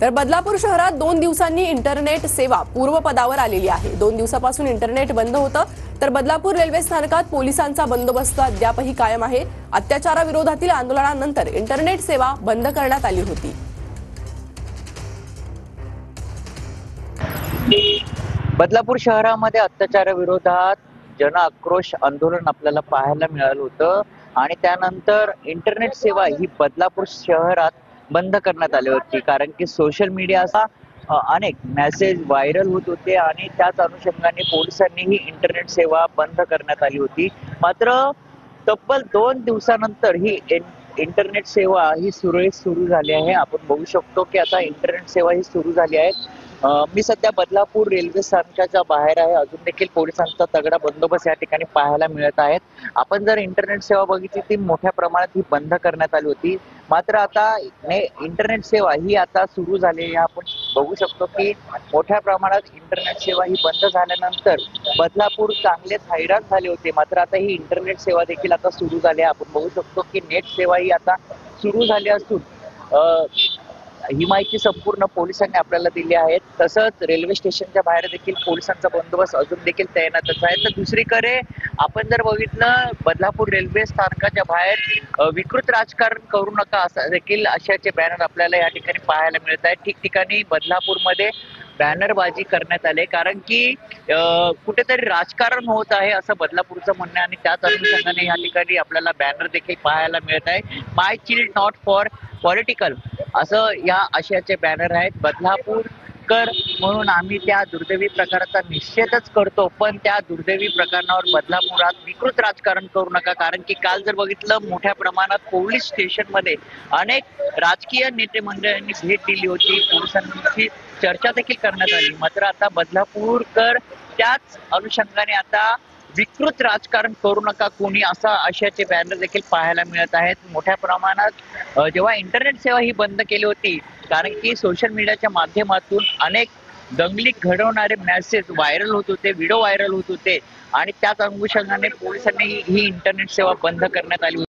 तर बदलापूर शहरात 2 दिवसांनी इंटरनेट सेवा पूर्वपदावर आलेली आहे। 2 दिवसापासून इंटरनेट बंद होतं, तर बदलापूर रेल्वे स्थानकात पोलिसांचा बंदोबस्त अद्यापही कायम आहे। अत्याचाराविरोधातील आंदोलनानंतर इंटरनेट सेवा बंद करण्यात आली होती। बदलापूर शहरामध्ये अत्याचाराविरोधात जन आक्रोश आंदोलन आपल्याला पाहायला मिळालं होतं आणि त्यानंतर इंटरनेट सेवा ही बदलापूर शहरात बंद करण्यात आली होती, कारण की सोशल मीडियाचा अनेक मेसेज व्हायरल होत होते आणि त्याच अनुषंगाने पोलिसांनीही इंटरनेट सेवा बंद करण्यात आली होती। मात्र तब्बल 2 दिवसानंतर ही इंटरनेट सेवा ही सुरळीत सुरू झाली आहे। आपण बघू शकतो की आता इंटरनेट सेवा ही सुरू झाली आहे। मी सध्या बदलापूर रेल्वे स्थानकाच्या बाहेर आहे। अजून देखील पोलिसांचा तगडा बंदोबस्त या ठिकाणी पाहायला मिळत आहे। आपण जर इंटरनेट सेवा बघितली ती मोठ्या प्रमाणात ही बंद करण्यात आली होती, मात्र आता इंटरनेट सेवा ही आता सुरू झाली आहे। आपण बघू शकतो की मोठ्या प्रमाणात इंटरनेट सेवा ही बंद झाल्यानंतर बदलापूर चांगलेच हैराण झाले होते, मात्र आता ही इंटरनेट सेवा देखील आता सुरू झाली आहे। आपण बघू शकतो की नेट सेवा ही आता सुरू झाली असून ही माहिती संपूर्ण पोलिसांनी आपल्याला दिली आहे। तसंच रेल्वे स्टेशनच्या बाहेर देखील पोलिसांचा बंदोबस्त अजून देखील तैनातच आहे। तर दुसरीकडे आपण जर बघितलं, बदलापूर रेल्वे स्थानकाच्या बाहेर विकृत राजकारण करू नका असं देखील अशाचे बॅनर आपल्याला या ठिकाणी पाहायला मिळत आहे। ठिकठिकाणी बदलापूरमध्ये बॅनरबाजी करण्यात आले, कारण की कुठेतरी राजकारण होत आहे असं बदलापूरचं म्हणणं आहे आणि त्याच अनुषंगाने या ठिकाणी आपल्याला बॅनर देखील पाहायला मिळत आहे। माय चिल्ड नॉट फॉर पॉलिटिकल असं या आशयाचे बॅनर आहेत। बदलापूरकर म्हणून आम्ही त्या दुर्दैवी प्रकाराचा निषेधच करतो, पण त्या दुर्दैवी प्रकरणावर बदलापुरात विकृत राजकारण करू नका, कारण की काल जर बघितलं मोठ्या प्रमाणात पोलीस स्टेशनमध्ये अनेक राजकीय नेते मंडळींनी भेट दिली होती, पोलिसांची चर्चा देखील करण्यात आली। मात्र आता बदलापूरकर त्याच अनुषंगाने आता विकृत राजकारण करू नका कोणी असा आशयाचे बॅनर देखील पाहायला मिळत आहेत। मोठ्या प्रमाणात जेव्हा इंटरनेट सेवा ही बंद केली होती, कारण की सोशल मीडियाच्या माध्यमातून अनेक दंगली घडवणारे मेसेज व्हायरल होत होते, व्हिडिओ व्हायरल होत होते आणि त्याच अनुषंगाने पोलिसांनी ही इंटरनेट सेवा बंद करण्यात आली होती।